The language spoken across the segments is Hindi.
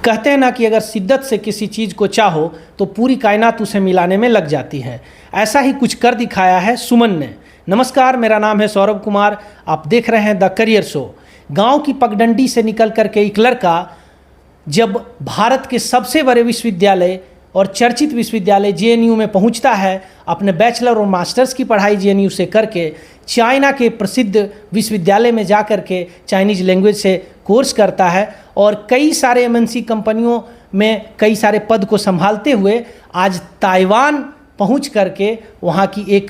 कहते हैं ना कि अगर शिद्दत से किसी चीज़ को चाहो तो पूरी कायनात उसे मिलाने में लग जाती है। ऐसा ही कुछ कर दिखाया है सुमन ने। नमस्कार, मेरा नाम है सौरभ कुमार, आप देख रहे हैं द करियर शो। गांव की पगडंडी से निकल करके एक लड़का जब भारत के सबसे बड़े विश्वविद्यालय और चर्चित विश्वविद्यालय जेएनयू में पहुंचता है, अपने बैचलर और मास्टर्स की पढ़ाई जेएनयू से करके चाइना के प्रसिद्ध विश्वविद्यालय में जा कर के चाइनीज लैंग्वेज से कोर्स करता है और कई सारे एमएनसी कंपनियों में कई सारे पद को संभालते हुए आज ताइवान पहुंच करके वहां की एक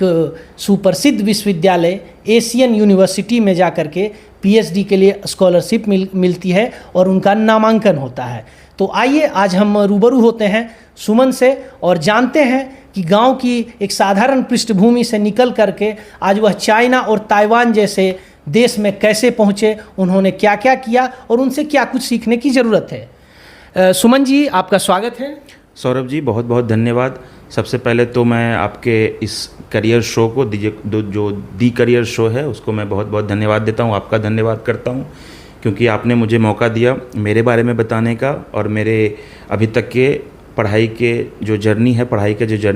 सुप्रसिद्ध विश्वविद्यालय एशियन यूनिवर्सिटी में जा कर के पीएचडी के लिए स्कॉलरशिप मिलती है और उनका नामांकन होता है। तो आइए आज हम रूबरू होते हैं सुमन से और जानते हैं कि गांव की एक साधारण पृष्ठभूमि से निकल करके आज वह चाइना और ताइवान जैसे देश में कैसे पहुंचे, उन्होंने क्या क्या किया और उनसे क्या कुछ सीखने की ज़रूरत है। सुमन जी, आपका स्वागत है। सौरभ जी, बहुत बहुत धन्यवाद। सबसे पहले तो मैं आपके इस करियर शो को जो दी करियर शो है उसको मैं बहुत बहुत धन्यवाद देता हूँ, आपका धन्यवाद करता हूँ, क्योंकि आपने मुझे मौका दिया मेरे बारे में बताने का और मेरे अभी तक के पढ़ाई के जो जर्नी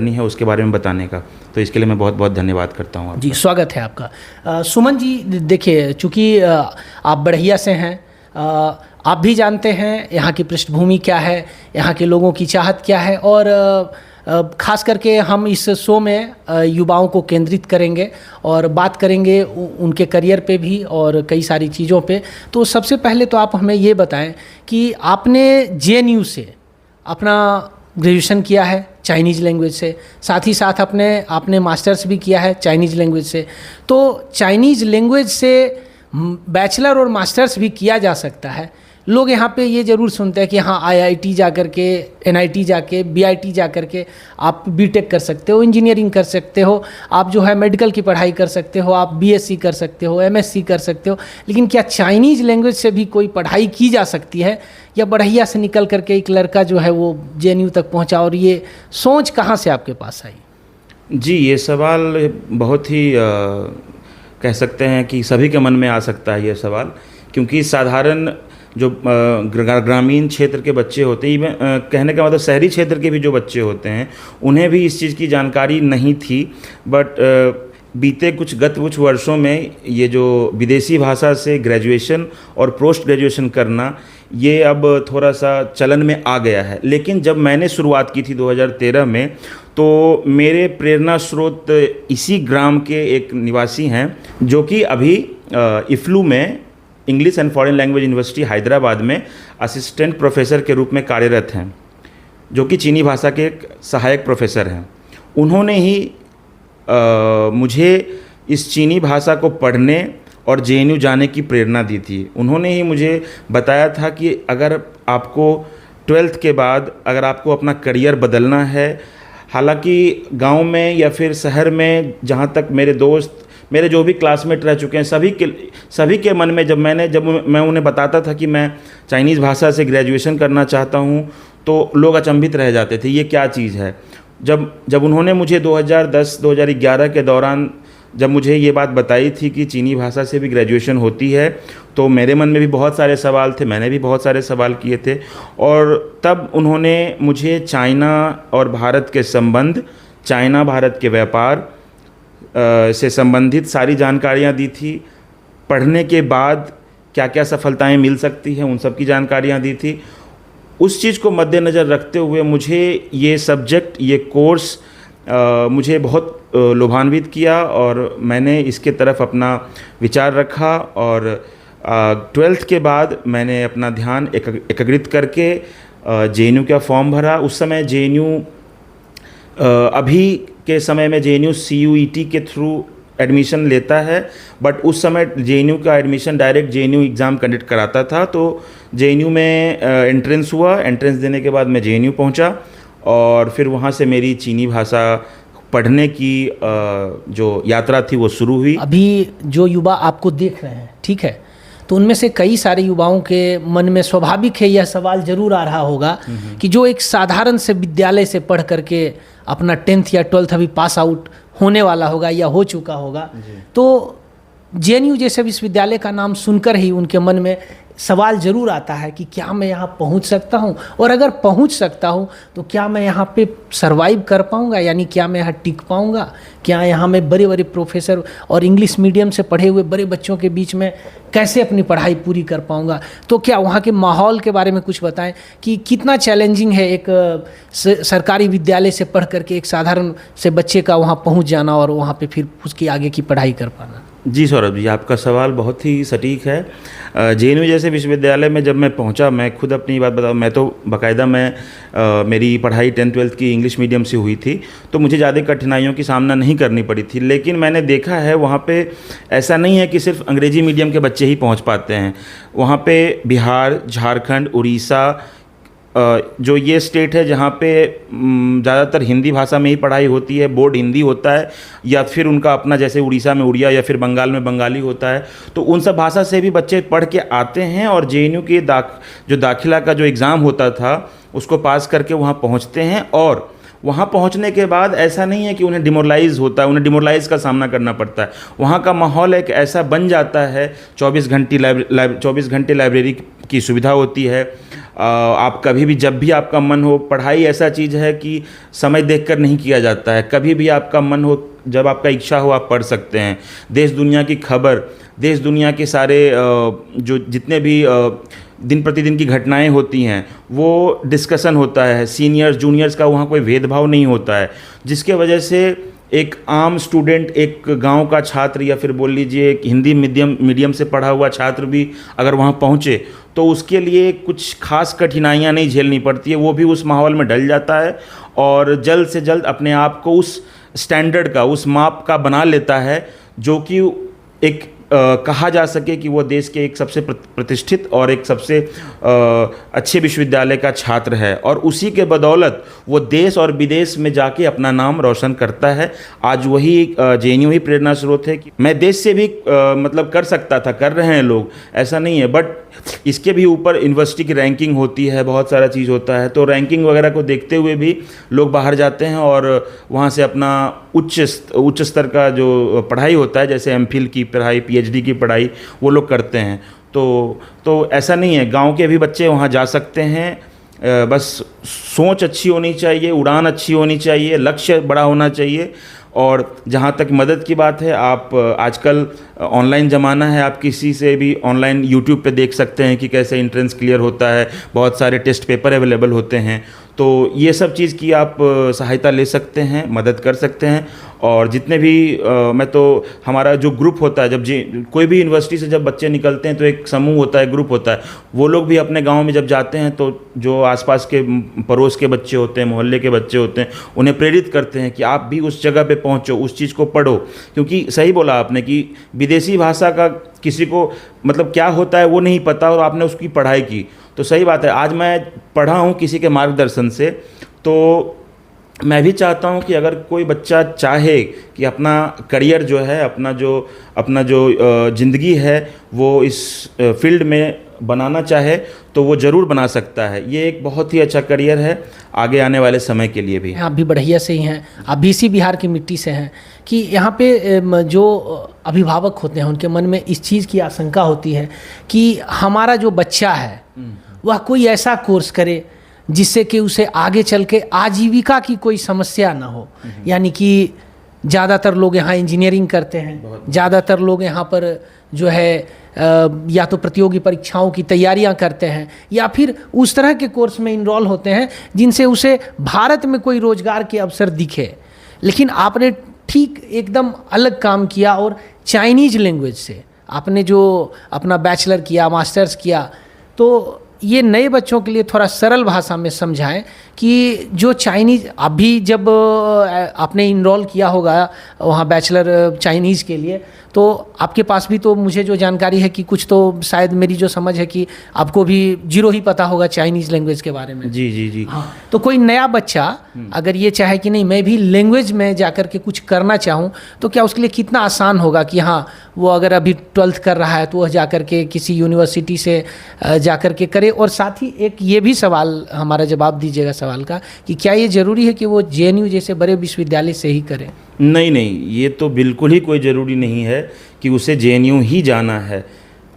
है उसके बारे में बताने का। तो इसके लिए मैं बहुत बहुत धन्यवाद करता हूँ। जी, स्वागत है आपका। सुमन जी, देखिए, चूँकि आप बढ़िया से हैं, आप भी जानते हैं यहाँ की पृष्ठभूमि क्या है, यहाँ के लोगों की चाहत क्या है और ख़ास करके हम इस शो में युवाओं को केंद्रित करेंगे और बात करेंगे उनके करियर पे भी और कई सारी चीज़ों पे। तो सबसे पहले तो आप हमें ये बताएं कि आपने जेएनयू से अपना ग्रेजुएशन किया है चाइनीज़ लैंग्वेज से, साथ ही साथ आपने मास्टर्स भी किया है चाइनीज़ लैंग्वेज से। तो चाइनीज़ लैंग्वेज से बैचलर और मास्टर्स भी किया जा सकता है। लोग यहाँ पे ये ज़रूर सुनते हैं कि हाँ, आईआईटी जा कर के, एनआईटी जाके, बीआईटी जा कर के आप बीटेक कर सकते हो, इंजीनियरिंग कर सकते हो, आप जो है मेडिकल की पढ़ाई कर सकते हो, आप बीएससी कर सकते हो, एमएससी कर सकते हो। लेकिन क्या चाइनीज़ लैंग्वेज से भी कोई पढ़ाई की जा सकती है, या बढ़िया से निकल करके एक लड़का जो है वो जेएनयू तक पहुँचा? और ये सोच कहाँ से आपके पास आई? जी, ये सवाल बहुत ही कह सकते हैं कि सभी के मन में आ सकता है ये सवाल, क्योंकि साधारण जो ग्रामीण क्षेत्र के बच्चे होते हैं, कहने का मतलब शहरी क्षेत्र के भी जो बच्चे होते हैं, उन्हें भी इस चीज़ की जानकारी नहीं थी। बट बीते कुछ वर्षों में ये जो विदेशी भाषा से ग्रेजुएशन और पोस्ट ग्रेजुएशन करना, ये अब थोड़ा सा चलन में आ गया है। लेकिन जब मैंने शुरुआत की थी 2013 में, तो मेरे प्रेरणा स्रोत इसी ग्राम के एक निवासी हैं जो कि अभी इफ्लू में English and foreign language university Hyderabad में असिस्टेंट प्रोफेसर के रूप में कार्यरत हैं, जो कि चीनी भाषा के एक सहायक प्रोफेसर हैं। उन्होंने ही मुझे इस चीनी भाषा को पढ़ने और जेएनयू जाने की प्रेरणा दी थी। उन्होंने ही मुझे बताया था कि अगर आपको 12th के बाद अगर आपको अपना करियर बदलना है, हालांकि गांव में या फिर शहर में, जहां तक मेरे दोस्त, मेरे जो भी क्लासमेट रह चुके हैं, सभी के मन में जब मैं उन्हें बताता था कि मैं चाइनीज़ भाषा से ग्रेजुएशन करना चाहता हूं, तो लोग अचंभित रह जाते थे, ये क्या चीज़ है। जब उन्होंने मुझे 2010-2011 के दौरान जब मुझे ये बात बताई थी कि चीनी भाषा से भी ग्रेजुएशन होती है, तो मेरे मन में भी बहुत सारे सवाल थे, मैंने भी बहुत सारे सवाल किए थे। और तब उन्होंने मुझे चाइना और भारत के संबंध, चाइना भारत के व्यापार से संबंधित सारी जानकारियाँ दी थी। पढ़ने के बाद क्या क्या सफलताएं मिल सकती हैं, उन सब की जानकारियाँ दी थी। उस चीज़ को मद्देनज़र रखते हुए मुझे ये सब्जेक्ट, ये कोर्स मुझे बहुत लोभान्वित किया और मैंने इसके तरफ अपना विचार रखा। और 12th के बाद मैंने अपना ध्यान एकाग्रित करके जेएनयू का फॉर्म भरा। उस समय जेएनयू, अभी के समय में जेएनयू CUET के थ्रू एडमिशन लेता है, बट उस समय जेएनयू का admission direct JNU exam conduct कराता था। तो जेएनयू में एंट्रेंस हुआ, एंट्रेंस देने के बाद मैं जेएनयू पहुंचा और फिर वहां से मेरी चीनी भाषा पढ़ने की जो यात्रा थी वो शुरू हुई। अभी जो युवा आपको देख रहे हैं, ठीक है, तो उनमें से कई सारे युवाओं के मन में स्वाभाविक है यह सवाल जरूर आ रहा होगा कि जो एक साधारण से विद्यालय से पढ़ करके अपना 10th या 12th अभी पास आउट होने वाला होगा या हो चुका होगा, तो जेएनयू जैसे विश्वविद्यालय का नाम सुनकर ही उनके मन में सवाल ज़रूर आता है कि क्या मैं यहाँ पहुँच सकता हूँ, और अगर पहुँच सकता हूँ तो क्या मैं यहाँ पे सरवाइव कर पाऊँगा, यानी क्या मैं यहाँ टिक पाऊँगा, क्या यहाँ मैं बड़े बड़े प्रोफेसर और इंग्लिश मीडियम से पढ़े हुए बड़े बच्चों के बीच में कैसे अपनी पढ़ाई पूरी कर पाऊँगा। तो क्या वहाँ के माहौल के बारे में कुछ बताएं कि कितना चैलेंजिंग है एक सरकारी विद्यालय से पढ़ करके एक साधारण से बच्चे का वहाँ पहुँच जाना और वहाँ पे फिर उसकी आगे की पढ़ाई कर पाना। जी सौरभ जी, आपका सवाल बहुत ही सटीक है। जेएनयू जैसे विश्वविद्यालय में जब मैं पहुंचा, मैं खुद अपनी बात बताऊं, मैं तो बाकायदा मेरी पढ़ाई 10th-12th की इंग्लिश मीडियम से हुई थी, तो मुझे ज़्यादा कठिनाइयों की सामना नहीं करनी पड़ी थी। लेकिन मैंने देखा है वहाँ पे ऐसा नहीं है कि सिर्फ अंग्रेजी मीडियम के बच्चे ही पहुँच पाते हैं। वहाँ पे बिहार, झारखंड, उड़ीसा, जो ये स्टेट है जहाँ पे ज़्यादातर हिंदी भाषा में ही पढ़ाई होती है, बोर्ड हिंदी होता है, या फिर उनका अपना जैसे उड़ीसा में उड़िया या फिर बंगाल में बंगाली होता है, तो उन सब भाषा से भी बच्चे पढ़ के आते हैं और जेएनयू के जो दाखिला का जो एग्ज़ाम होता था उसको पास करके वहाँ पहुँचते हैं। और वहाँ पहुँचने के बाद ऐसा नहीं है कि उन्हें डिमोरलाइज होता है, उन्हें डिमोरलाइज का सामना करना पड़ता है। वहाँ का माहौल एक ऐसा बन जाता है, 24 घंटे लाइब्रेरी की सुविधा होती है। आप कभी भी जब भी आपका मन हो, पढ़ाई ऐसा चीज़ है कि समय देखकर नहीं किया जाता है, कभी भी आपका मन हो, जब आपका इच्छा हो आप पढ़ सकते हैं। देश दुनिया की खबर, देश दुनिया के सारे जो जितने भी दिन प्रतिदिन की घटनाएं होती हैं वो डिस्कशन होता है। सीनियर्स जूनियर्स का वहाँ कोई भेदभाव नहीं होता है, जिसके वजह से एक आम स्टूडेंट, एक गांव का छात्र, या फिर बोल लीजिए एक हिंदी मीडियम से पढ़ा हुआ छात्र भी अगर वहाँ पहुँचे तो उसके लिए कुछ खास कठिनाइयाँ नहीं झेलनी पड़ती है। वो भी उस माहौल में ढल जाता है और जल्द से जल्द अपने आप को उस स्टैंडर्ड का, उस माप का बना लेता है जो कि एक कहा जा सके कि वो देश के एक सबसे प्रतिष्ठित और एक सबसे अच्छे विश्वविद्यालय का छात्र है, और उसी के बदौलत वो देश और विदेश में जाके अपना नाम रोशन करता है। आज वही जेएनयू ही प्रेरणा स्रोत है कि मैं देश से भी मतलब कर सकता था, कर रहे हैं लोग, ऐसा नहीं है। बट इसके भी ऊपर यूनिवर्सिटी की रैंकिंग होती है, बहुत सारा चीज़ होता है, तो रैंकिंग वगैरह को देखते हुए भी लोग बाहर जाते हैं और वहाँ से अपना उच्च स्तर का जो पढ़ाई होता है, जैसे एमफिल की पढ़ाई, पीएचडी की पढ़ाई, वो लोग करते हैं। तो ऐसा नहीं है, गांव के भी बच्चे वहाँ जा सकते हैं। बस सोच अच्छी होनी चाहिए, उड़ान अच्छी होनी चाहिए, लक्ष्य बड़ा होना चाहिए। और जहाँ तक मदद की बात है, आप आजकल ऑनलाइन ज़माना है, आप किसी से भी ऑनलाइन यूट्यूब पे देख सकते हैं कि कैसे एंट्रेंस क्लियर होता है, बहुत सारे टेस्ट पेपर अवेलेबल होते हैं। तो ये सब चीज़ की आप सहायता ले सकते हैं, मदद कर सकते हैं। और जितने भी मैं तो हमारा जो ग्रुप होता है, जब कोई भी यूनिवर्सिटी से जब बच्चे निकलते हैं तो एक समूह होता है, ग्रुप होता है, वो लोग भी अपने गांव में जब जाते हैं तो जो आसपास के पड़ोस के बच्चे होते हैं, मोहल्ले के बच्चे होते हैं, उन्हें प्रेरित करते हैं कि आप भी उस जगह पे पहुंचो, उस चीज़ को पढ़ो। क्योंकि सही बोला आपने कि विदेशी भाषा का किसी को मतलब क्या होता है वो नहीं पता, और आपने उसकी पढ़ाई की, तो सही बात है। आज मैं पढ़ा हूँ किसी के मार्गदर्शन से, तो मैं भी चाहता हूँ कि अगर कोई बच्चा चाहे कि अपना करियर जो है, अपना जो ज़िंदगी है वो इस फील्ड में बनाना चाहे, तो वो ज़रूर बना सकता है। ये एक बहुत ही अच्छा करियर है आगे आने वाले समय के लिए भी। आप भी बढ़िया से ही हैं, आप भी इसी बिहार की मिट्टी से हैं कि यहाँ पे जो अभिभावक होते हैं उनके मन में इस चीज़ की आशंका होती है कि हमारा जो बच्चा है वह कोई ऐसा कोर्स करे जिससे कि उसे आगे चल के आजीविका की कोई समस्या ना हो। यानी कि ज़्यादातर लोग यहाँ इंजीनियरिंग करते हैं, ज़्यादातर लोग यहाँ पर जो है या तो प्रतियोगी परीक्षाओं की तैयारियां करते हैं या फिर उस तरह के कोर्स में इनरोल होते हैं जिनसे उसे भारत में कोई रोजगार के अवसर दिखे। लेकिन आपने ठीक एकदम अलग काम किया और चाइनीज लैंग्वेज से आपने जो अपना बैचलर किया, मास्टर्स किया, तो ये नए बच्चों के लिए थोड़ा सरल भाषा में समझाएं कि जो चाइनीज़, अभी जब आपने इनरोल किया होगा वहाँ बैचलर चाइनीज़ के लिए, तो आपके पास भी तो मुझे जो जानकारी है कि कुछ तो शायद मेरी जो समझ है कि आपको भी जीरो ही पता होगा चाइनीज़ लैंग्वेज के बारे में। जी जी जी। हाँ, तो कोई नया बच्चा अगर ये चाहे कि नहीं मैं भी लैंग्वेज में जाकर के कुछ करना चाहूँ, तो क्या उसके लिए कितना आसान होगा कि हाँ वो अगर अभी 12th कर रहा है तो वह जाकर के किसी यूनिवर्सिटी से जाकर के करे। और साथ ही एक ये भी सवाल हमारा जवाब दीजिएगा सवाल का कि क्या ये ज़रूरी है कि वो जेएनयू जैसे बड़े विश्वविद्यालय से ही करे? नहीं, ये तो बिल्कुल ही कोई ज़रूरी नहीं है कि उसे जेएनयू ही जाना है।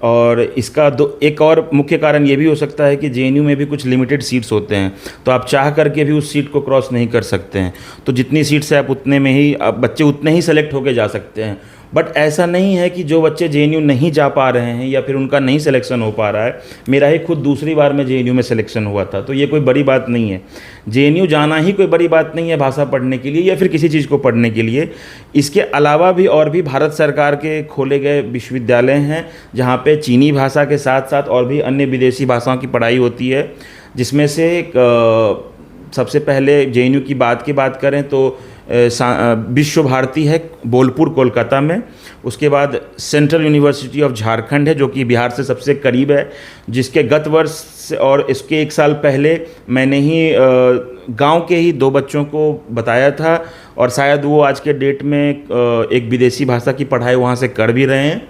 और इसका एक और मुख्य कारण ये भी हो सकता है कि जेएनयू में भी कुछ लिमिटेड सीट्स होते हैं, तो आप चाह करके भी उस सीट को क्रॉस नहीं कर सकते हैं। तो जितनी सीट्स है आप उतने में ही बच्चे उतने ही सेलेक्ट होके जा सकते हैं। बट ऐसा नहीं है कि जो बच्चे जेएनयू नहीं जा पा रहे हैं या फिर उनका नहीं सिलेक्शन हो पा रहा है। मेरा ही खुद दूसरी बार में जेएनयू में सिलेक्शन हुआ था, तो ये कोई बड़ी बात नहीं है। जेएनयू जाना ही कोई बड़ी बात नहीं है भाषा पढ़ने के लिए या फिर किसी चीज़ को पढ़ने के लिए। इसके अलावा भी और भी भारत सरकार के खोले गए विश्वविद्यालय हैं जहाँ पे चीनी भाषा के साथ साथ और भी अन्य विदेशी भाषाओं की पढ़ाई होती है, जिसमें से सबसे पहले जेएनयू की बात करें तो विश्व भारती है बोलपुर कोलकाता में। उसके बाद सेंट्रल यूनिवर्सिटी ऑफ झारखंड है जो कि बिहार से सबसे करीब है, जिसके गत वर्ष और इसके एक साल पहले मैंने ही गांव के ही 2 बच्चों को बताया था और शायद वो आज के डेट में एक विदेशी भाषा की पढ़ाई वहाँ से कर भी रहे हैं।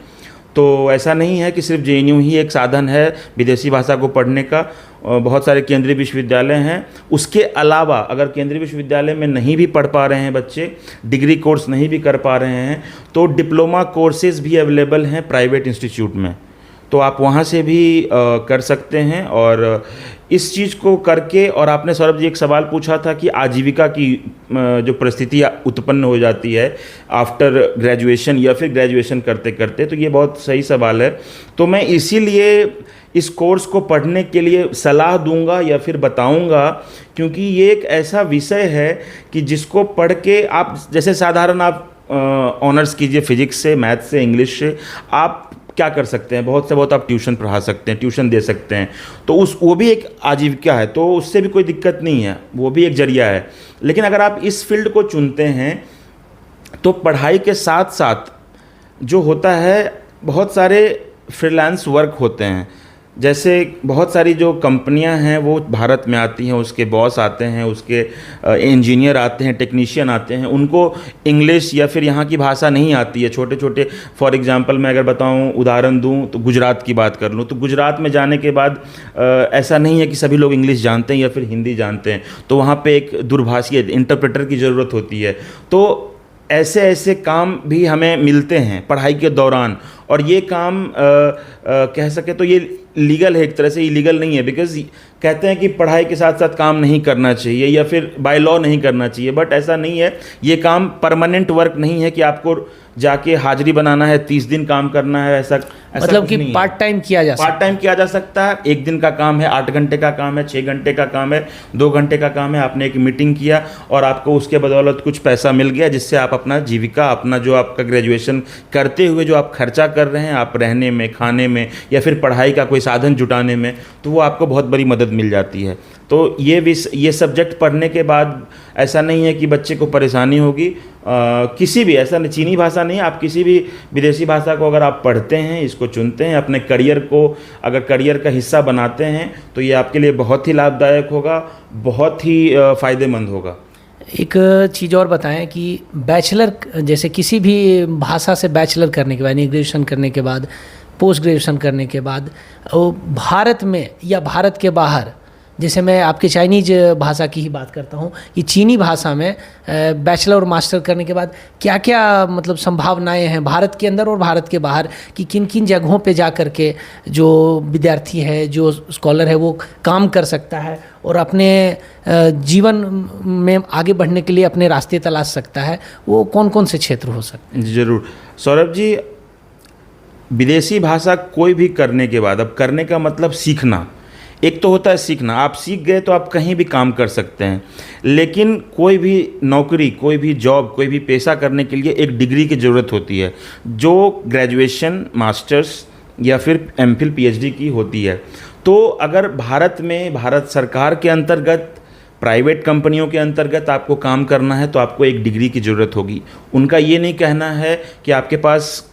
तो ऐसा नहीं है कि सिर्फ जेएनयू ही एक साधन है विदेशी भाषा को पढ़ने का, बहुत सारे केंद्रीय विश्वविद्यालय हैं। उसके अलावा अगर केंद्रीय विश्वविद्यालय में नहीं भी पढ़ पा रहे हैं बच्चे, डिग्री कोर्स नहीं भी कर पा रहे हैं, तो डिप्लोमा कोर्सेज भी अवेलेबल हैं प्राइवेट इंस्टीट्यूट में, तो आप वहाँ से भी कर सकते हैं। और इस चीज़ को करके, और आपने सौरभ जी एक सवाल पूछा था कि आजीविका की जो परिस्थिति उत्पन्न हो जाती है आफ्टर ग्रेजुएशन या फिर ग्रेजुएशन करते करते, तो ये बहुत सही सवाल है। तो मैं इसीलिए इस कोर्स को पढ़ने के लिए सलाह दूंगा या फिर बताऊंगा, क्योंकि ये एक ऐसा विषय है कि जिसको पढ़ के आप, जैसे साधारण आप ऑनर्स कीजिए फिजिक्स से, मैथ से, इंग्लिश से, आप क्या कर सकते हैं, बहुत से बहुत आप ट्यूशन पढ़ा सकते हैं, ट्यूशन दे सकते हैं, तो वो भी एक आजीविका है, तो उससे भी कोई दिक्कत नहीं है, वो भी एक जरिया है। लेकिन अगर आप इस फील्ड को चुनते हैं तो पढ़ाई के साथ साथ जो होता है बहुत सारे फ्रीलांस वर्क होते हैं, जैसे बहुत सारी जो कंपनियां हैं वो भारत में आती हैं, उसके बॉस आते हैं, उसके इंजीनियर आते हैं, टेक्नीशियन आते हैं, उनको इंग्लिश या फिर यहाँ की भाषा नहीं आती है। छोटे छोटे फॉर एग्जांपल मैं अगर बताऊँ, उदाहरण दूँ तो गुजरात की बात कर लूँ, तो गुजरात में जाने के बाद ऐसा नहीं है कि सभी लोग इंग्लिश जानते हैं या फिर हिंदी जानते हैं, तो वहाँ पर एक दूरभाषी इंटरप्रेटर की ज़रूरत होती है। तो ऐसे ऐसे काम भी हमें मिलते हैं पढ़ाई के दौरान, और ये काम कह सके तो ये लीगल है, एक तरह से इलीगल नहीं है, बिकॉज कहते हैं कि पढ़ाई के साथ साथ काम नहीं करना चाहिए या फिर बाय लॉ नहीं करना चाहिए, बट ऐसा नहीं है। ये काम परमानेंट वर्क नहीं है कि आपको जाके हाजिरी बनाना है, 30 दिन काम करना है, ऐसा मतलब कि पार्ट टाइम किया जा सकता है। पार्ट टाइम किया जा सकता है, 1 दिन का काम है, 8 घंटे का काम है, 6 घंटे का काम है, 2 घंटे का काम है, आपने एक मीटिंग किया और आपको उसके बदौलत कुछ पैसा मिल गया, जिससे आप अपना जीविका, अपना जो आपका ग्रेजुएशन करते हुए जो आप खर्चा कर रहे हैं, आप रहने में, खाने में या फिर पढ़ाई का कोई साधन जुटाने में, तो वो आपको बहुत बड़ी मदद मिल जाती है। तो ये सब्जेक्ट पढ़ने के बाद ऐसा नहीं है कि बच्चे को परेशानी होगी, किसी भी, ऐसा नहीं, चीनी भाषा नहीं, आप किसी भी विदेशी भाषा को अगर आप पढ़ते हैं, इसको चुनते हैं, अपने करियर को अगर करियर का हिस्सा बनाते हैं, तो ये आपके लिए बहुत ही लाभदायक होगा, बहुत ही फ़ायदेमंद होगा। एक चीज़ और बताएं कि बैचलर, जैसे किसी भी भाषा से बैचलर करने के बाद, ग्रेजुएशन करने के बाद, पोस्ट ग्रेजुएशन करने के बाद, भारत में या भारत के बाहर, जैसे मैं आपके चाइनीज भाषा की ही बात करता हूँ कि चीनी भाषा में बैचलर और मास्टर करने के बाद क्या क्या मतलब संभावनाएं हैं भारत के अंदर और भारत के बाहर, कि किन किन जगहों पे जा कर के जो विद्यार्थी है, जो स्कॉलर है, वो काम कर सकता है और अपने जीवन में आगे बढ़ने के लिए अपने रास्ते तलाश सकता है, वो कौन कौन से क्षेत्र हो सकते हैं? ज़रूर सौरभ जी, विदेशी भाषा कोई भी करने के बाद, अब करने का मतलब सीखना, एक तो होता है सीखना, आप सीख गए तो आप कहीं भी काम कर सकते हैं, लेकिन कोई भी नौकरी, कोई भी जॉब, कोई भी पेशा करने के लिए एक डिग्री की ज़रूरत होती है, जो ग्रेजुएशन, मास्टर्स या फिर एमफिल पीएचडी की होती है। तो अगर भारत में, भारत सरकार के अंतर्गत, प्राइवेट कंपनियों के अंतर्गत आपको काम करना है तो आपको एक डिग्री की ज़रूरत होगी। उनका ये नहीं कहना है कि आपके पास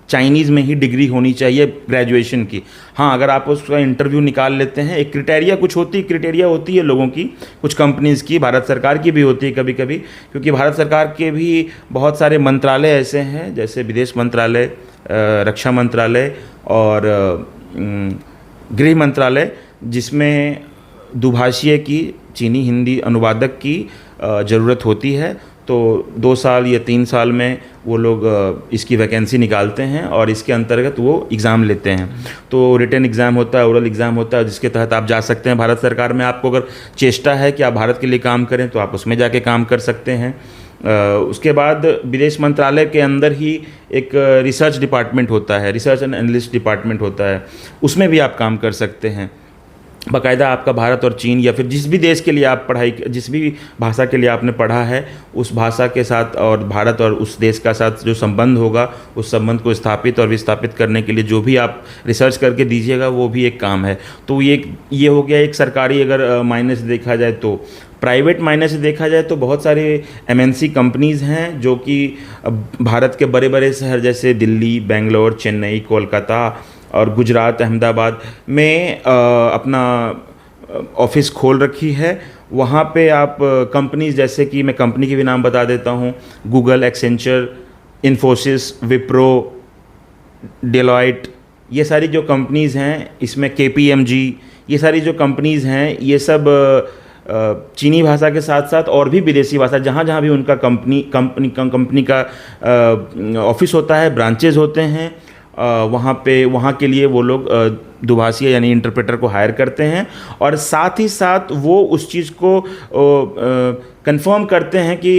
चाइनीज़ में ही डिग्री होनी चाहिए ग्रेजुएशन की। हाँ, अगर आप उसका इंटरव्यू निकाल लेते हैं, एक क्राइटेरिया होती है लोगों की, कुछ कंपनीज़ की, भारत सरकार की भी होती है कभी कभी, क्योंकि भारत सरकार के भी बहुत सारे मंत्रालय ऐसे हैं, जैसे विदेश मंत्रालय, रक्षा मंत्रालय और गृह मंत्रालय, जिसमें दुभाषीय की, चीनी हिंदी अनुवादक की ज़रूरत होती है। तो 2 साल या 3 साल में वो लोग इसकी वैकेंसी निकालते हैं और इसके अंतर्गत वो एग्ज़ाम लेते हैं। तो रिटन एग्ज़ाम होता है, ओरल एग्ज़ाम होता है, जिसके तहत आप जा सकते हैं। भारत सरकार में आपको अगर चेष्टा है कि आप भारत के लिए काम करें तो आप उसमें जाके काम कर सकते हैं। उसके बाद विदेश मंत्रालय के अंदर ही एक रिसर्च डिपार्टमेंट होता है, रिसर्च एंड एनालिस्ट डिपार्टमेंट होता है, उसमें भी आप काम कर सकते हैं। बाकायदा आपका भारत और चीन या फिर जिस भी देश के लिए आप जिस भी भाषा के लिए आपने पढ़ा है, उस भाषा के साथ और भारत और उस देश का साथ जो संबंध होगा, उस संबंध को स्थापित और विस्थापित करने के लिए जो भी आप रिसर्च करके दीजिएगा, वो भी एक काम है। तो ये हो गया एक सरकारी अगर मायने से देखा जाए। तो प्राइवेट मायने से देखा जाए तो बहुत सारे एमएनसी कंपनीज़ हैं जो कि भारत के बड़े बड़े शहर जैसे दिल्ली, बेंगलोर, चेन्नई, कोलकाता और गुजरात, अहमदाबाद में अपना ऑफिस खोल रखी है। वहाँ पे आप कंपनीज जैसे कि मैं कंपनी के भी नाम बता देता हूँ, Google, Accenture, Infosys, Wipro, Deloitte, ये सारी जो कंपनीज़ हैं, इसमें केपीएमजी, ये सारी जो कंपनीज़ हैं, ये सब चीनी भाषा के साथ साथ और भी विदेशी भाषा जहाँ जहाँ भी उनका कंपनी का ऑफिस होता है, ब्रांचेज होते हैं, वहाँ के लिए वो लोग दुभाषी यानी इंटरप्रेटर को हायर करते हैं। और साथ ही साथ वो उस चीज़ को कंफर्म करते हैं कि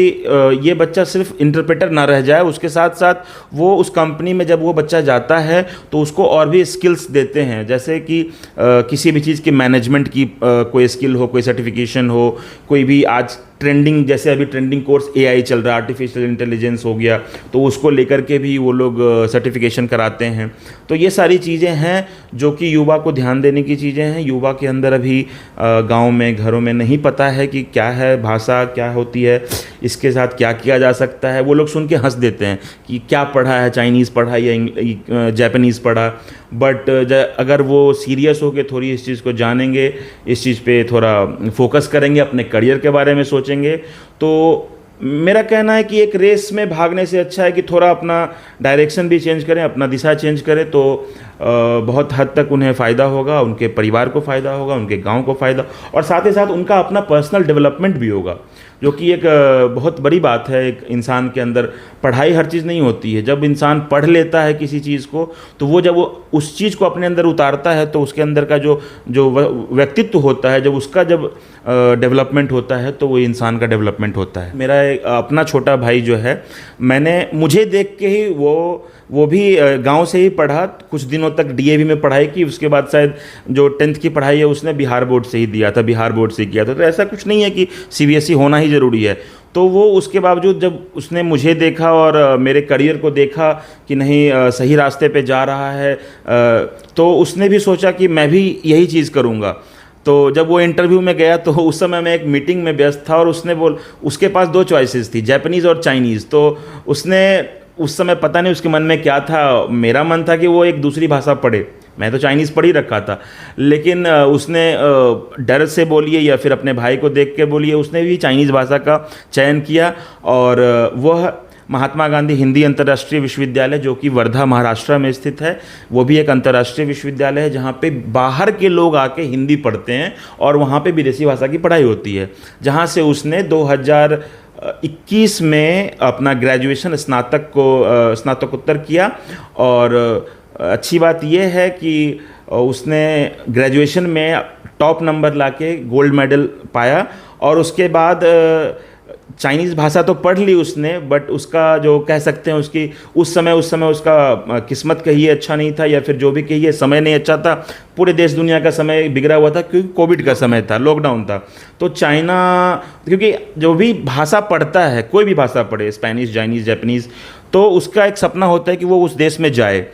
ये बच्चा सिर्फ इंटरप्रेटर ना रह जाए, उसके साथ साथ वो उस कंपनी में जब वो बच्चा जाता है तो उसको और भी स्किल्स देते हैं, जैसे कि किसी भी चीज़ की मैनेजमेंट की कोई स्किल हो, कोई सर्टिफिकेशन हो, कोई भी आज ट्रेंडिंग, जैसे अभी ट्रेंडिंग कोर्स एआई चल रहा है, आर्टिफिशियल इंटेलिजेंस हो गया, तो उसको लेकर के भी वो लोग सर्टिफिकेशन कराते हैं। तो ये सारी चीज़ें हैं जो कि युवा को ध्यान देने की चीज़ें हैं। युवा के अंदर अभी गांव में, घरों में नहीं पता है कि क्या है भाषा, क्या होती है, इसके साथ क्या किया जा सकता है। वो लोग सुन के हंस देते हैं कि क्या पढ़ा है, चाइनीज़ पढ़ा या जापानीज़ पढ़ा। बट अगर वो सीरियस हो के थोड़ी इस चीज़ को जानेंगे, इस चीज़ पे थोड़ा फोकस करेंगे, अपने करियर के बारे में सोचेंगे, तो मेरा कहना है कि एक रेस में भागने से अच्छा है कि थोड़ा अपना डायरेक्शन भी चेंज करें, अपना दिशा चेंज करें, तो बहुत हद तक उन्हें फ़ायदा होगा, उनके परिवार को फ़ायदा होगा, उनके गांव को फ़ायदा, और साथ ही साथ उनका अपना पर्सनल डेवलपमेंट भी होगा, जो कि एक बहुत बड़ी बात है। एक इंसान के अंदर पढ़ाई हर चीज़ नहीं होती है। जब इंसान पढ़ लेता है किसी चीज़ को, तो वो जब वो उस चीज़ को अपने अंदर उतारता है तो उसके अंदर का जो व्यक्तित्व होता है, जब उसका जब डेवलपमेंट होता है तो वो इंसान का डेवलपमेंट होता है। मेरा अपना छोटा भाई जो है, मुझे देख के ही वो भी गांव से ही पढ़ा, कुछ दिनों तक डीएवी में पढ़ाई की, उसके बाद शायद जो 10th की पढ़ाई है उसने बिहार बोर्ड से ही दिया था, बिहार बोर्ड से किया था। तो ऐसा कुछ नहीं है कि सीबीएसई होना ही ज़रूरी है। तो वो उसके बावजूद जब उसने मुझे देखा और मेरे करियर को देखा कि नहीं सही रास्ते पे जा रहा है, तो उसने भी सोचा कि मैं भी यही चीज़ करूँगा। तो जब वो इंटरव्यू में गया तो उस समय मैं एक मीटिंग में व्यस्त था और उसके पास 2 चॉइसेस थी, जापानीज़ और चाइनीज़। तो उसने उस समय पता नहीं उसके मन में क्या था, मेरा मन था कि वो एक दूसरी भाषा पढ़े, मैं तो चाइनीज़ पढ़ ही रखा था, लेकिन उसने डर से बोलिए या फिर अपने भाई को देख के बोलिए, उसने भी चाइनीज़ भाषा का चयन किया। और वह महात्मा गांधी हिंदी अंतर्राष्ट्रीय विश्वविद्यालय, जो कि वर्धा महाराष्ट्र में स्थित है, वो भी एक अंतर्राष्ट्रीय विश्वविद्यालय है जहाँ पे बाहर के लोग आके हिंदी पढ़ते हैं और वहाँ पे विदेशी भाषा की पढ़ाई होती है, जहाँ से उसने 2021 में अपना ग्रेजुएशन स्नातकोत्तर किया। और अच्छी बात यह है कि उसने ग्रेजुएशन में टॉप नंबर लाके गोल्ड मेडल पाया। और उसके बाद चाइनीज़ भाषा तो पढ़ ली उसने, बट उसका जो कह सकते हैं उसकी उस समय उसका किस्मत कहिए अच्छा नहीं था, या फिर जो भी कहिए समय नहीं अच्छा था। पूरे देश दुनिया का समय बिगड़ा हुआ था क्योंकि कोविड का समय था, लॉकडाउन था। तो चाइना, क्योंकि जो भी भाषा पढ़ता है, कोई भी भाषा पढ़े, स्पेनिश, चाइनीज़, जापानीज़, तो उसका एक सपना होता है कि वो उस देश में जाए,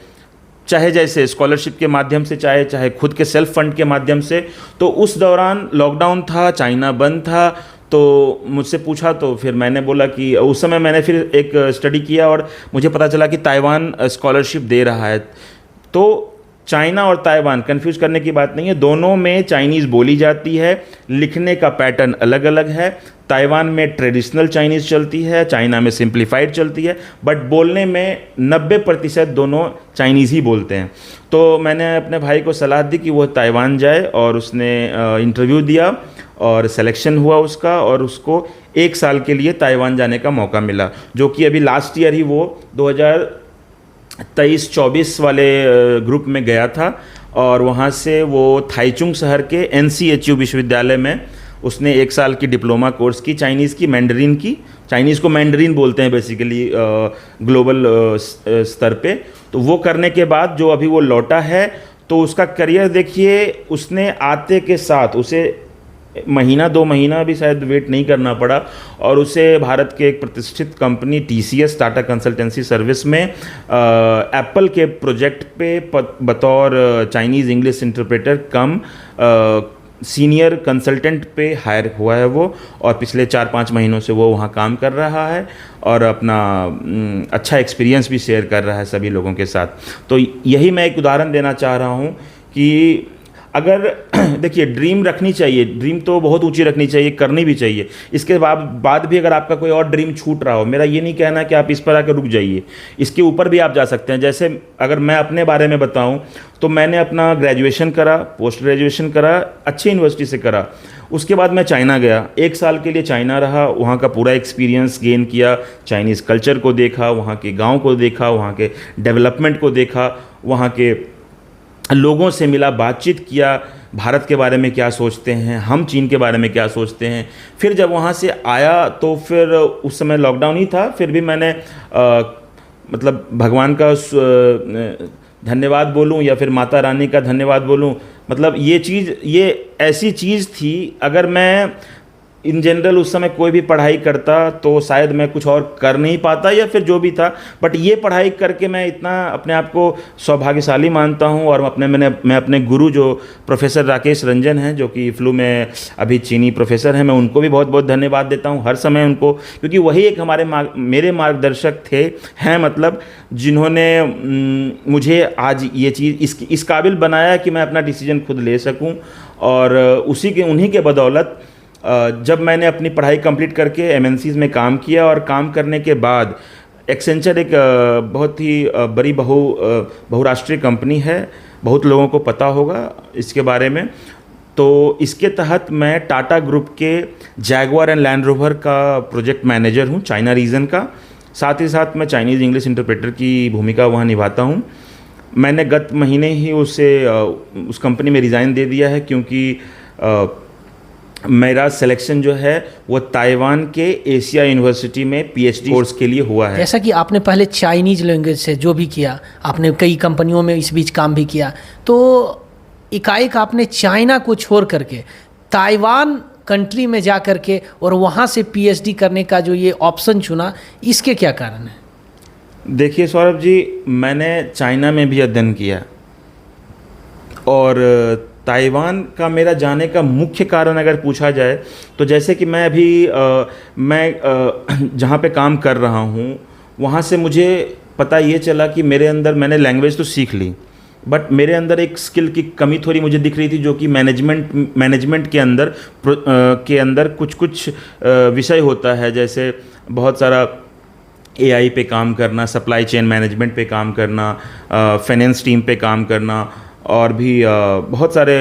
चाहे जैसे स्कॉलरशिप के माध्यम से, चाहे खुद के सेल्फ फंड के माध्यम से। तो उस दौरान लॉकडाउन था, चाइना बंद था, तो मुझसे पूछा, तो फिर मैंने बोला कि उस समय मैंने फिर एक स्टडी किया और मुझे पता चला कि ताइवान स्कॉलरशिप दे रहा है। तो चाइना और ताइवान कंफ्यूज करने की बात नहीं है, दोनों में चाइनीज़ बोली जाती है, लिखने का पैटर्न अलग अलग है। ताइवान में ट्रेडिशनल चाइनीज़ चलती है, चाइना में सिंप्लीफाइड चलती है, बट बोलने में 90% दोनों चाइनीज़ ही बोलते हैं। तो मैंने अपने भाई को सलाह दी कि वो ताइवान जाए, और उसने इंटरव्यू दिया और सिलेक्शन हुआ उसका, और उसको 1 साल के लिए ताइवान जाने का मौका मिला, जो कि अभी लास्ट ईयर ही वो 2023-24 वाले ग्रुप में गया था। और वहाँ से वो थाईचुंग शहर के NCHU विश्वविद्यालय में उसने 1 साल की डिप्लोमा कोर्स की चाइनीज़ की, मैंडरीन की। चाइनीज़ को मैंडरीन बोलते हैं बेसिकली ग्लोबल स्तर पे। तो वो करने के बाद जो अभी वो लौटा है, तो उसका करियर देखिए, उसने आते के साथ उसे महीना 2 महीना भी शायद वेट नहीं करना पड़ा, और उसे भारत के एक प्रतिष्ठित company TCS Tata consultancy service में एप्पल के प्रोजेक्ट पे बतौर चाइनीज़ इंग्लिश इंटरप्रेटर कम सीनियर कंसल्टेंट पे हायर हुआ है वो, और पिछले 4-5 महीनों से वो वहाँ काम कर रहा है और अपना अच्छा एक्सपीरियंस भी शेयर कर रहा है सभी लोगों के साथ। तो यही मैं एक उदाहरण देना चाह रहा हूँ कि अगर देखिए, ड्रीम रखनी चाहिए, ड्रीम तो बहुत ऊंची रखनी चाहिए, करनी भी चाहिए। इसके बाद भी अगर आपका कोई और ड्रीम छूट रहा हो, मेरा ये नहीं कहना कि आप इस पर आकर रुक जाइए, इसके ऊपर भी आप जा सकते हैं। जैसे अगर मैं अपने बारे में बताऊं, तो मैंने अपना ग्रेजुएशन करा, पोस्ट ग्रेजुएशन करा, अच्छी यूनिवर्सिटी से करा। उसके बाद मैं चाइना गया, 1 साल के लिए चाइना रहा, वहाँ का पूरा एक्सपीरियंस गेन किया, चाइनीज़ कल्चर को देखा, वहाँ के गाँव को देखा, वहाँ के डेवलपमेंट को देखा, वहाँ के लोगों से मिला, बातचीत किया, भारत के बारे में क्या सोचते हैं, हम चीन के बारे में क्या सोचते हैं। फिर जब वहाँ से आया, तो फिर उस समय लॉकडाउन ही था, फिर भी मैंने मतलब भगवान का धन्यवाद बोलूं या फिर माता रानी का धन्यवाद बोलूं, मतलब ये ऐसी चीज़ थी, अगर मैं इन जनरल उस समय कोई भी पढ़ाई करता तो शायद मैं कुछ और कर नहीं पाता, या फिर जो भी था, बट ये पढ़ाई करके मैं इतना अपने आप को सौभाग्यशाली मानता हूँ। और मैं अपने गुरु जो प्रोफेसर राकेश रंजन हैं, जो कि फ्लू में अभी चीनी प्रोफेसर हैं, मैं उनको भी बहुत बहुत धन्यवाद देता हूँ हर समय उनको, क्योंकि वही एक मेरे मार्गदर्शक हैं, मतलब जिन्होंने मुझे आज ये चीज़ इस काबिल बनाया कि मैं अपना डिसीजन खुद ले सकूँ। और उन्हीं के बदौलत जब मैंने अपनी पढ़ाई कंप्लीट करके MNCs में काम किया, और काम करने के बाद एक्सेंचर एक बहुत ही बड़ी बहुराष्ट्रीय कंपनी है, बहुत लोगों को पता होगा इसके बारे में। तो इसके तहत मैं टाटा ग्रुप के जैगुआर एंड लैंड रोवर का प्रोजेक्ट मैनेजर हूँ चाइना रीजन का। साथ ही साथ मैं चाइनीज़ इंग्लिश इंटरप्रेटर की भूमिका वहाँ निभाता हूँ। मैंने गत महीने ही उस कंपनी में रिज़ाइन दे दिया है, क्योंकि मेरा सिलेक्शन जो है वो ताइवान के एशिया यूनिवर्सिटी में PhD कोर्स के लिए हुआ है। जैसा कि आपने पहले चाइनीज़ लैंग्वेज से जो भी किया, आपने कई कंपनियों में इस बीच काम भी किया, तो एकाएक आपने चाइना को छोड़ करके ताइवान कंट्री में जा करके और वहाँ से PhD करने का जो ये ऑप्शन चुना, इसके क्या कारण है? देखिए सौरभ जी, मैंने चाइना में भी अध्ययन किया, और ताइवान का मेरा जाने का मुख्य कारण अगर पूछा जाए, तो जैसे कि मैं अभी जहाँ पे काम कर रहा हूँ, वहाँ से मुझे पता ये चला कि मैंने लैंग्वेज तो सीख ली, बट मेरे अंदर एक स्किल की कमी थोड़ी मुझे दिख रही थी, जो कि मैनेजमेंट के अंदर कुछ विषय होता है, जैसे बहुत सारा AI पे काम करना, सप्लाई चेन मैनेजमेंट पे काम करना, फाइनेंस टीम पे काम करना, और भी बहुत सारे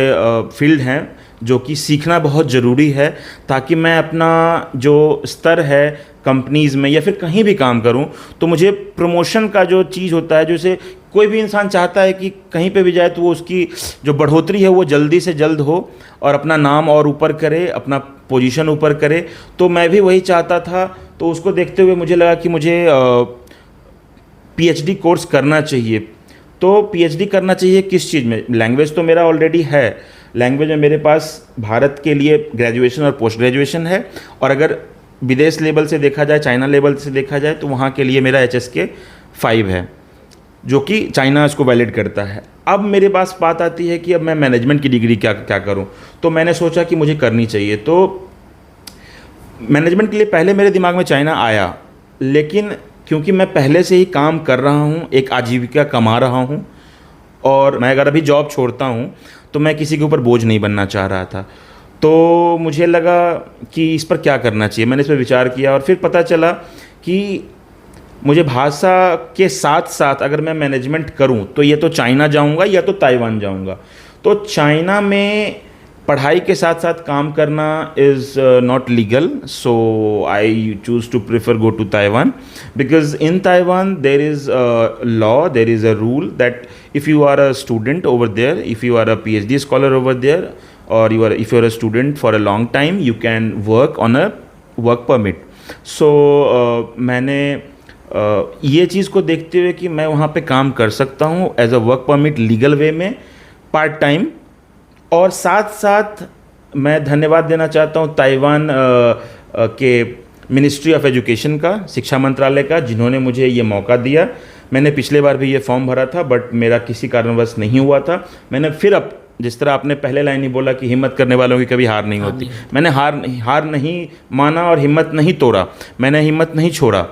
फील्ड हैं जो कि सीखना बहुत ज़रूरी है, ताकि मैं अपना जो स्तर है कंपनीज़ में या फिर कहीं भी काम करूं, तो मुझे प्रमोशन का जो चीज़ होता है, जैसे कोई भी इंसान चाहता है कि कहीं पे भी जाए तो वो उसकी जो बढ़ोतरी है वो जल्दी से जल्द हो और अपना नाम और ऊपर करे, अपना पोजीशन ऊपर करे। तो मैं भी वही चाहता था। तो उसको देखते हुए मुझे लगा कि मुझे PhD कोर्स करना चाहिए। तो PhD करना चाहिए किस चीज़ में? लैंग्वेज तो मेरा ऑलरेडी है, लैंग्वेज में मेरे पास भारत के लिए ग्रेजुएशन और पोस्ट ग्रेजुएशन है, और अगर विदेश लेवल से देखा जाए, चाइना लेवल से देखा जाए, तो वहाँ के लिए मेरा HSK 5 है, जो कि चाइना इसको वैलिड करता है। अब मेरे पास बात आती है कि अब मैं मैनेजमेंट की डिग्री क्या करूं। तो मैंने सोचा कि मुझे करनी चाहिए। तो मैनेजमेंट के लिए पहले मेरे दिमाग में चाइना आया, लेकिन क्योंकि मैं पहले से ही काम कर रहा हूं, एक आजीविका कमा रहा हूं, और मैं अगर अभी जॉब छोड़ता हूँ तो मैं किसी के ऊपर बोझ नहीं बनना चाह रहा था। तो मुझे लगा कि इस पर क्या करना चाहिए, मैंने इस पर विचार किया और फिर पता चला कि मुझे भाषा के साथ साथ अगर मैं मैनेजमेंट करूं तो ये तो चाइना जाऊंगा या तो ताइवान जाऊंगा। तो चाइना में पढ़ाई के साथ साथ काम करना is not legal, so I choose to prefer go to Taiwan because in Taiwan there is law, there is a rule that if you are a student over there, if you are a PhD scholar over there, or if you are a student for a long time, you can work on a work permit. So मैंने ये चीज़ को देखते हुए कि मैं वहाँ पे काम कर सकता हूँ as a work permit legal way में पार्ट टाइम, और साथ साथ मैं धन्यवाद देना चाहता हूँ ताइवान के मिनिस्ट्री ऑफ एजुकेशन का, शिक्षा मंत्रालय का, जिन्होंने मुझे ये मौका दिया। मैंने पिछले बार भी ये फॉर्म भरा था बट मेरा किसी कारणवश नहीं हुआ था। मैंने फिर अब जिस तरह आपने पहले लाइन ही बोला कि हिम्मत करने वालों की कभी हार नहीं होती, मैंने हार नहीं माना और हिम्मत नहीं तोड़ा, मैंने हिम्मत नहीं छोड़ा।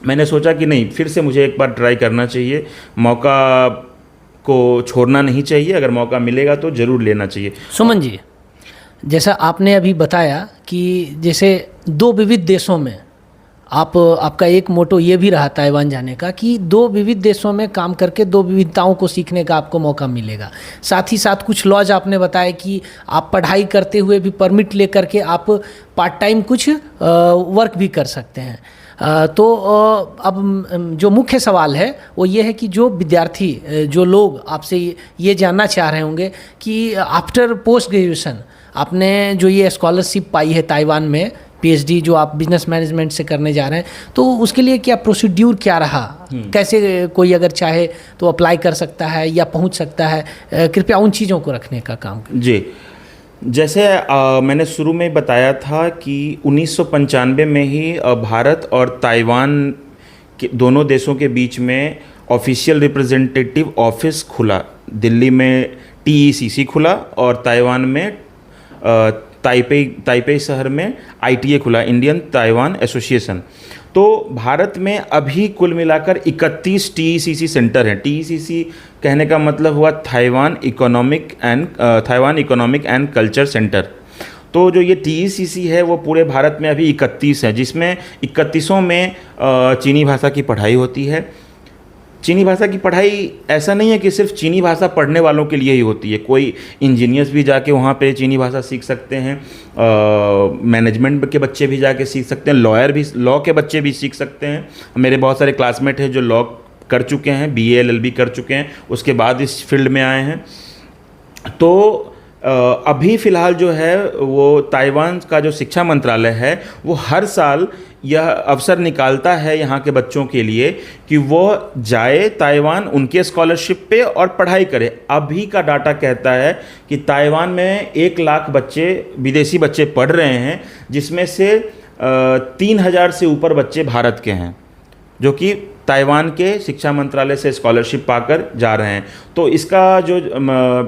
मैंने सोचा कि नहीं, फिर से मुझे एक बार ट्राई करना चाहिए, मौका को छोड़ना नहीं चाहिए, अगर मौका मिलेगा तो ज़रूर लेना चाहिए। सुमन जी, जैसा आपने अभी बताया कि जैसे दो विविध देशों में आपका एक मोटो ये भी रहा ताइवान जाने का कि दो विविध देशों में काम करके दो विविधताओं को सीखने का आपको मौका मिलेगा। साथ ही साथ कुछ लॉज आपने बताया कि आप पढ़ाई करते हुए भी परमिट लेकर के आप पार्ट टाइम कुछ वर्क भी कर सकते हैं। तो अब जो मुख्य सवाल है वो ये है कि जो विद्यार्थी, जो लोग आपसे ये जानना चाह रहे होंगे कि आफ्टर पोस्ट ग्रेजुएशन आपने जो ये स्कॉलरशिप पाई है ताइवान में, पीएचडी जो आप बिजनेस मैनेजमेंट से करने जा रहे हैं, तो उसके लिए क्या प्रोसीड्यूर क्या रहा, कैसे कोई अगर चाहे तो अप्लाई कर सकता है या पहुंच सकता है, कृपया उन चीज़ों को रखने का काम करें। जी, जैसे मैंने शुरू में बताया था कि 1995 में ही भारत और ताइवान के दोनों देशों के बीच में ऑफिशियल रिप्रेजेंटेटिव ऑफिस खुला। दिल्ली में TECC खुला और ताइवान में ताइपे शहर में ITA खुला, इंडियन ताइवान एसोसिएशन। तो भारत में अभी कुल मिलाकर 31 TECC सेंटर हैं। TECC कहने का मतलब हुआ Taiwan economic and culture centre. तो जो ये TECC है वो पूरे भारत में अभी 31 है, जिसमें 31 में चीनी भाषा की पढ़ाई होती है। चीनी भाषा की पढ़ाई ऐसा नहीं है कि सिर्फ चीनी भाषा पढ़ने वालों के लिए ही होती है, कोई इंजीनियर्स भी जाके वहाँ पे चीनी भाषा सीख सकते हैं, मैनेजमेंट के बच्चे भी जाके सीख सकते हैं, लॉ के बच्चे भी सीख सकते हैं। मेरे बहुत सारे क्लासमेट हैं जो लॉ कर चुके हैं, BA LLB कर चुके हैं, उसके बाद इस फील्ड में आए हैं। तो अभी फ़िलहाल जो है वो ताइवान का जो शिक्षा मंत्रालय है वो हर साल यह अवसर निकालता है यहाँ के बच्चों के लिए कि वो जाए ताइवान उनके स्कॉलरशिप पे और पढ़ाई करे। अभी का डाटा कहता है कि ताइवान में 1 लाख बच्चे, विदेशी बच्चे पढ़ रहे हैं, जिसमें से 3000 से ऊपर बच्चे भारत के हैं जो कि ताइवान के शिक्षा मंत्रालय से स्कॉलरशिप पाकर जा रहे हैं। तो इसका जो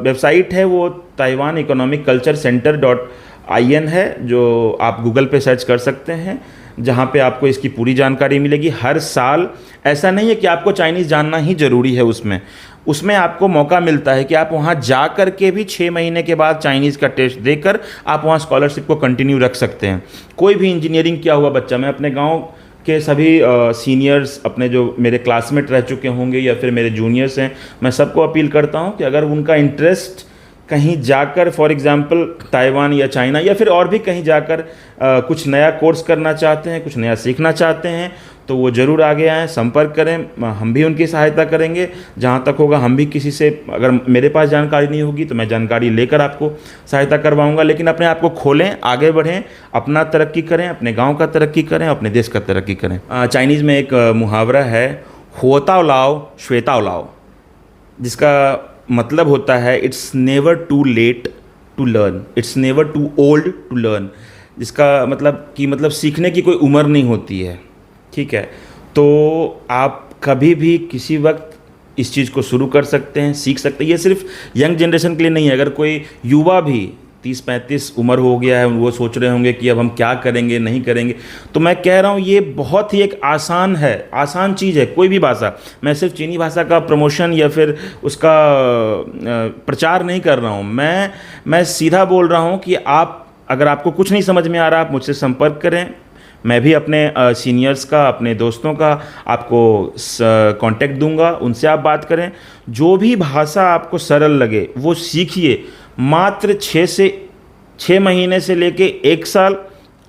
वेबसाइट है वो ताइवान इकोनॉमिक कल्चर सेंटर.in है, जो आप गूगल पे सर्च कर सकते हैं, जहाँ पे आपको इसकी पूरी जानकारी मिलेगी। हर साल ऐसा नहीं है कि आपको चाइनीज़ जानना ही ज़रूरी है, उसमें आपको मौका मिलता है कि आप वहाँ जा कर के भी 6 महीने के बाद चाइनीज़ का टेस्ट देकर आप वहाँ स्कॉलरशिप को कंटिन्यू रख सकते हैं। कोई भी इंजीनियरिंग किया हुआ बच्चा, मैं अपने गाँव के सभी सीनियर्स, अपने जो मेरे क्लासमेट रह चुके होंगे या फिर मेरे जूनियर्स हैं, मैं सबको अपील करता हूँ कि अगर उनका इंटरेस्ट कहीं जाकर, फॉर एग्जांपल ताइवान या चाइना या फिर और भी कहीं जाकर कुछ नया कोर्स करना चाहते हैं, कुछ नया सीखना चाहते हैं, तो वो ज़रूर आगे आएँ, संपर्क करें, हम भी उनकी सहायता करेंगे। जहाँ तक होगा हम भी किसी से, अगर मेरे पास जानकारी नहीं होगी तो मैं जानकारी लेकर आपको सहायता करवाऊँगा। लेकिन अपने आप को खोलें, आगे बढ़ें, अपना तरक्की करें, अपने गाँव का तरक्की करें, अपने देश का तरक्की करें। चाइनीज़ में एक मुहावरा है, हुओताओ लाओ श्वेताओ लाओ, जिसका मतलब होता है it's never too late to learn, it's never too old to learn. जिसका मतलब सीखने की कोई उम्र नहीं होती है, ठीक है। तो आप कभी भी किसी वक्त इस चीज़ को शुरू कर सकते हैं, सीख सकते हैं। ये सिर्फ यंग जनरेशन के लिए नहीं है, अगर कोई युवा भी 30-35 उम्र हो गया है, वो सोच रहे होंगे कि अब हम क्या करेंगे नहीं करेंगे। तो मैं कह रहा हूँ ये बहुत ही एक आसान चीज़ है। कोई भी भाषा, मैं सिर्फ चीनी भाषा का प्रमोशन या फिर उसका प्रचार नहीं कर रहा हूँ। मैं सीधा बोल रहा हूँ कि आप, अगर आपको कुछ नहीं समझ में आ रहा, आप मुझसे संपर्क करें। मैं भी अपने सीनियर्स का, अपने दोस्तों का आपको कांटेक्ट दूंगा, उनसे आप बात करें। जो भी भाषा आपको सरल लगे वो सीखिए। मात्र 6 महीने से लेके 1 साल,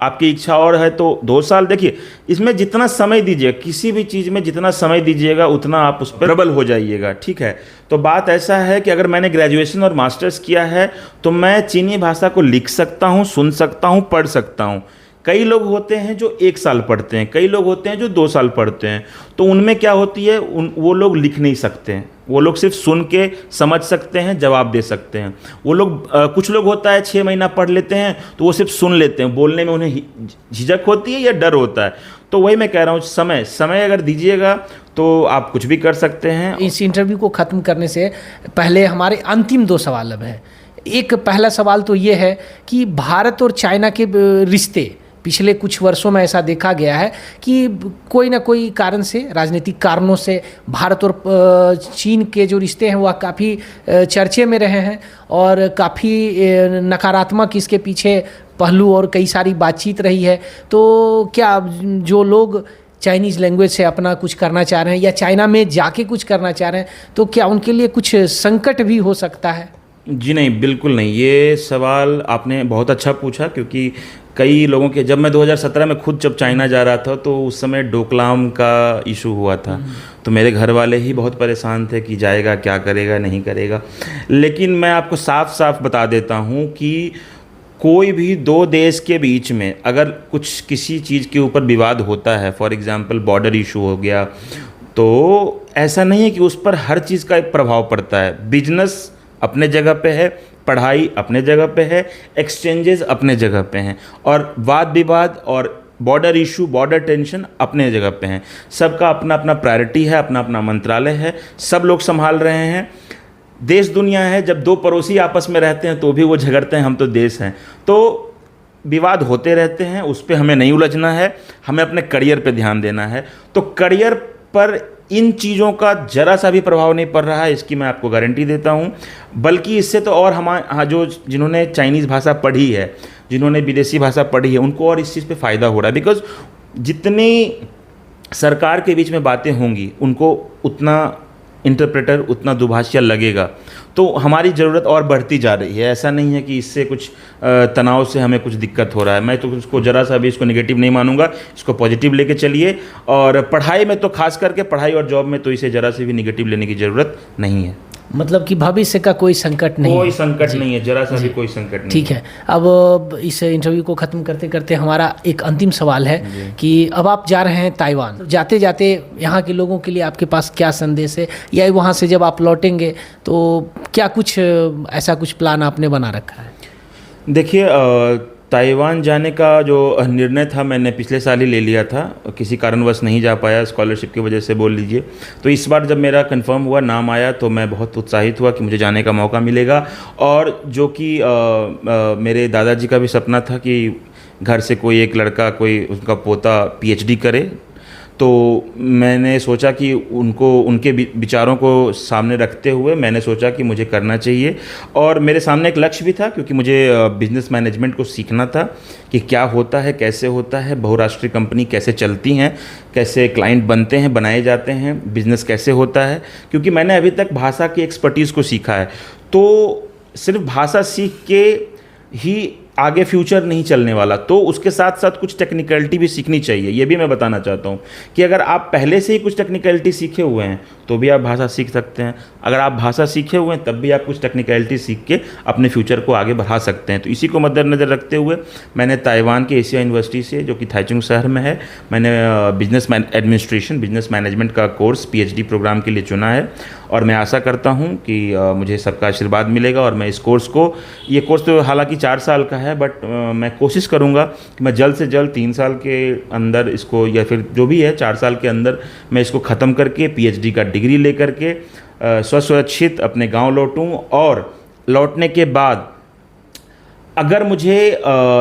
आपकी इच्छा और है तो 2 साल। देखिए, इसमें जितना समय दीजिए, किसी भी चीज़ में जितना समय दीजिएगा उतना आप उस पर प्रबल हो जाइएगा, ठीक है। तो बात ऐसा है कि अगर मैंने ग्रेजुएशन और मास्टर्स किया है तो मैं चीनी भाषा को लिख सकता हूँ, सुन सकता हूँ, पढ़ सकता हूँ। कई लोग होते हैं जो 1 साल पढ़ते हैं, कई लोग होते हैं जो 2 साल पढ़ते हैं। तो उनमें क्या होती है, वो लोग लिख नहीं सकते हैं, वो लोग सिर्फ सुन के समझ सकते हैं, जवाब दे सकते हैं। वो लोग कुछ लोग होता है 6 महीना पढ़ लेते हैं तो वो सिर्फ सुन लेते हैं, बोलने में उन्हें झिझक होती है या डर होता है। तो वही मैं कह रहा हूँ, समय अगर दीजिएगा तो आप कुछ भी कर सकते हैं। इस इंटरव्यू को ख़त्म करने से पहले हमारे अंतिम 2 सवाल अब हैं। एक पहला सवाल तो ये है कि भारत और चाइना के रिश्ते पिछले कुछ वर्षों में ऐसा देखा गया है कि कोई ना कोई कारण से, राजनीतिक कारणों से भारत और चीन के जो रिश्ते हैं वह काफ़ी चर्चे में रहे हैं और काफ़ी नकारात्मक इसके पीछे पहलू और कई सारी बातचीत रही है। तो क्या जो लोग चाइनीज़ लैंग्वेज से अपना कुछ करना चाह रहे हैं या चाइना में जाके कुछ करना चाह रहे हैं, तो क्या उनके लिए कुछ संकट भी हो सकता है? जी नहीं, बिल्कुल नहीं। ये सवाल आपने बहुत अच्छा पूछा, क्योंकि कई लोगों के, जब मैं 2017 में खुद जब चाइना जा रहा था तो उस समय डोकलाम का इशू हुआ था। तो मेरे घर वाले ही बहुत परेशान थे कि जाएगा, क्या करेगा, नहीं करेगा। लेकिन मैं आपको साफ साफ बता देता हूँ कि कोई भी 2 देश के बीच में अगर कुछ किसी चीज़ के ऊपर विवाद होता है, फॉर एग्ज़ाम्पल बॉर्डर इशू हो गया, तो ऐसा नहीं है कि उस पर हर चीज़ का एक प्रभाव पड़ता है। बिजनेस अपने जगह पे है, पढ़ाई अपने जगह पे है, एक्सचेंजेस अपने जगह पे हैं, और वाद विवाद और बॉर्डर इशू, बॉर्डर टेंशन अपने जगह पे हैं। सबका अपना अपना प्रायोरिटी है, अपना अपना मंत्रालय है, सब लोग संभाल रहे हैं। देश दुनिया है, जब 2 पड़ोसी आपस में रहते हैं तो भी वो झगड़ते हैं, हम तो देश हैं। तो विवाद होते रहते हैं, उस पर हमें नहीं उलझना है, हमें अपने करियर पे ध्यान देना है। तो करियर पर इन चीज़ों का जरा सा भी प्रभाव नहीं पड़ रहा है, इसकी मैं आपको गारंटी देता हूँ। बल्कि इससे तो और जिन्होंने चाइनीज़ भाषा पढ़ी है, जिन्होंने विदेशी भाषा पढ़ी है, उनको और इस चीज़ पे फ़ायदा हो रहा है। बिकॉज जितनी सरकार के बीच में बातें होंगी, उनको उतना इंटरप्रेटर, उतना दुभाषिया लगेगा। तो हमारी ज़रूरत और बढ़ती जा रही है। ऐसा नहीं है कि इससे कुछ तनाव से हमें कुछ दिक्कत हो रहा है। मैं तो उसको ज़रा सा भी इसको नेगेटिव नहीं मानूंगा, इसको पॉजिटिव लेके चलिए। और पढ़ाई में तो खास करके, पढ़ाई और जॉब में तो इसे ज़रा से भी नेगेटिव लेने की ज़रूरत नहीं है। मतलब कि भविष्य का कोई संकट नहीं है। कोई संकट नहीं है, जरा सा भी कोई संकट नहीं। ठीक है। अब इस इंटरव्यू को ख़त्म करते करते हमारा एक अंतिम सवाल है कि अब आप जा रहे हैं ताइवान, जाते जाते यहाँ के लोगों के लिए आपके पास क्या संदेश है, या वहाँ से जब आप लौटेंगे तो क्या कुछ ऐसा कुछ प्लान आपने बना रखा है? देखिए, ताइवान जाने का जो निर्णय था मैंने पिछले साल ही ले लिया था, किसी कारणवश नहीं जा पाया, स्कॉलरशिप की वजह से बोल लीजिए। तो इस बार जब मेरा कंफर्म हुआ, नाम आया, तो मैं बहुत उत्साहित हुआ कि मुझे जाने का मौका मिलेगा। और जो कि मेरे दादाजी का भी सपना था कि घर से कोई एक लड़का, कोई उनका पोता पीएचडी करे। तो मैंने सोचा कि उनके विचारों को सामने रखते हुए मैंने सोचा कि मुझे करना चाहिए। और मेरे सामने एक लक्ष्य भी था, क्योंकि मुझे बिज़नेस मैनेजमेंट को सीखना था कि क्या होता है, कैसे होता है, बहुराष्ट्रीय कंपनी कैसे चलती हैं, कैसे क्लाइंट बनते हैं, बनाए जाते हैं, बिज़नेस कैसे होता है। क्योंकि मैंने अभी तक भाषा की एक्सपर्टीज़ को सीखा है, तो सिर्फ भाषा सीख के ही आगे फ्यूचर नहीं चलने वाला। तो उसके साथ साथ कुछ टेक्निकलिटी भी सीखनी चाहिए। ये भी मैं बताना चाहता हूँ कि अगर आप पहले से ही कुछ टेक्निकलिटी सीखे हुए हैं तो भी आप भाषा सीख सकते हैं। अगर आप भाषा सीखे हुए हैं तब भी आप कुछ टेक्निकलिटी सीख के अपने फ्यूचर को आगे बढ़ा सकते हैं। तो इसी को मद्देनज़र रखते हुए मैंने ताइवान के एशिया यूनिवर्सिटी से, जो कि थाइचुंग शहर में है, मैंने बिजनेस एडमिनिस्ट्रेशन, बिजनेस मैनेजमेंट का कोर्स पीएचडी प्रोग्राम के लिए चुना है। और मैं आशा करता हूँ कि मुझे सबका आशीर्वाद मिलेगा और मैं इस कोर्स को, ये कोर्स तो हालांकि 4 साल का है, बट मैं कोशिश करूँगा कि मैं जल्द से जल्द 3 साल के अंदर इसको, या फिर जो भी है 4 साल के अंदर मैं इसको ख़त्म करके पीएचडी का डिग्री लेकर के स्वसुरक्षित अपने गांव लौटूं। और लौटने के बाद अगर मुझे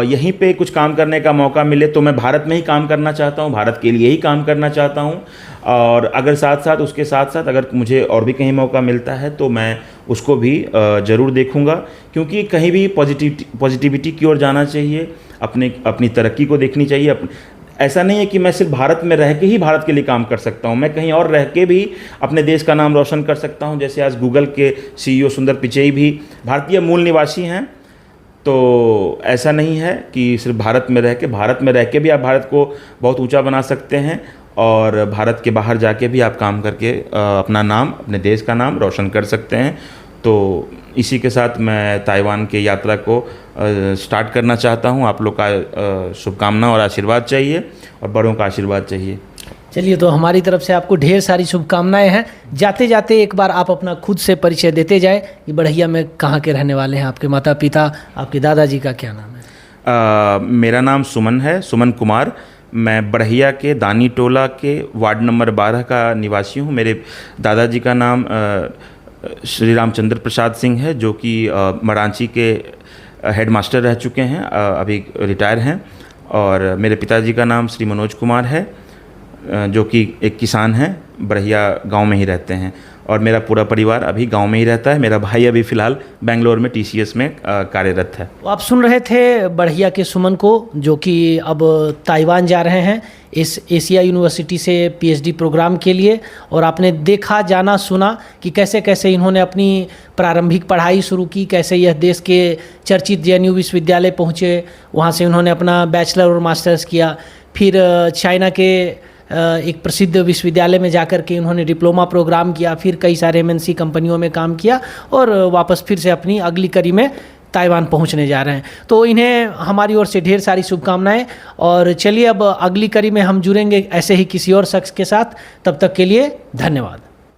यहीं पे कुछ काम करने का मौका मिले तो मैं भारत में ही काम करना चाहता हूँ, भारत के लिए ही काम करना चाहता हूँ। और अगर उसके साथ साथ अगर मुझे और भी कहीं मौका मिलता है तो मैं उसको भी ज़रूर देखूँगा, क्योंकि कहीं भी पॉजिटिविटी की ओर जाना चाहिए, अपनी तरक्की को देखनी चाहिए। ऐसा नहीं है कि मैं सिर्फ भारत में रह के ही भारत के लिए काम कर सकता हूँ, मैं कहीं और रह के भी अपने देश का नाम रोशन कर सकता हूँ। जैसे आज गूगल के CEO सुंदर पिचई भी भारतीय मूल निवासी हैं, तो ऐसा नहीं है कि सिर्फ भारत में रह के भी आप भारत को बहुत ऊंचा बना सकते हैं, और भारत के बाहर जाके भी आप काम करके अपना नाम, अपने देश का नाम रोशन कर सकते हैं। तो इसी के साथ मैं ताइवान की यात्रा को स्टार्ट करना चाहता हूं। आप लोग का शुभकामना और आशीर्वाद चाहिए, और बड़ों का आशीर्वाद चाहिए। चलिए, तो हमारी तरफ से आपको ढेर सारी शुभकामनाएं हैं। जाते जाते एक बार आप अपना खुद से परिचय देते जाए कि बढ़ैया में कहाँ के रहने वाले हैं, आपके माता पिता, आपके दादाजी का क्या नाम है? मेरा नाम सुमन है, सुमन कुमार। मैं बढ़ैया के दानी टोला के वार्ड नंबर 12 का निवासी हूँ। मेरे दादाजी का नाम श्री रामचंद्र प्रसाद सिंह है, जो कि मरांची के हेडमास्टर रह चुके हैं, अभी रिटायर हैं। और मेरे पिताजी का नाम श्री मनोज कुमार है, जो कि एक किसान हैं, बढ़ैया गांव में ही रहते हैं। और मेरा पूरा परिवार अभी गांव में ही रहता है। मेरा भाई अभी फ़िलहाल बेंगलोर में TCS में कार्यरत है। आप सुन रहे थे बढ़ैया के सुमन को, जो कि अब ताइवान जा रहे हैं इस एशिया यूनिवर्सिटी से PhD प्रोग्राम के लिए। और आपने देखा, जाना, सुना कि कैसे कैसे इन्होंने अपनी प्रारंभिक पढ़ाई शुरू की, कैसे यह देश के चर्चित JNU विश्वविद्यालय पहुँचे, वहाँ से उन्होंने अपना बैचलर और मास्टर्स किया। फिर चाइना के एक प्रसिद्ध विश्वविद्यालय में जाकर के उन्होंने डिप्लोमा प्रोग्राम किया, फिर कई सारे MNC कंपनियों में काम किया, और वापस फिर से अपनी अगली कड़ी में ताइवान पहुंचने जा रहे हैं। तो इन्हें हमारी ओर से ढेर सारी शुभकामनाएं। और चलिए, अब अगली कड़ी में हम जुड़ेंगे ऐसे ही किसी और शख्स के साथ। तब तक के लिए धन्यवाद।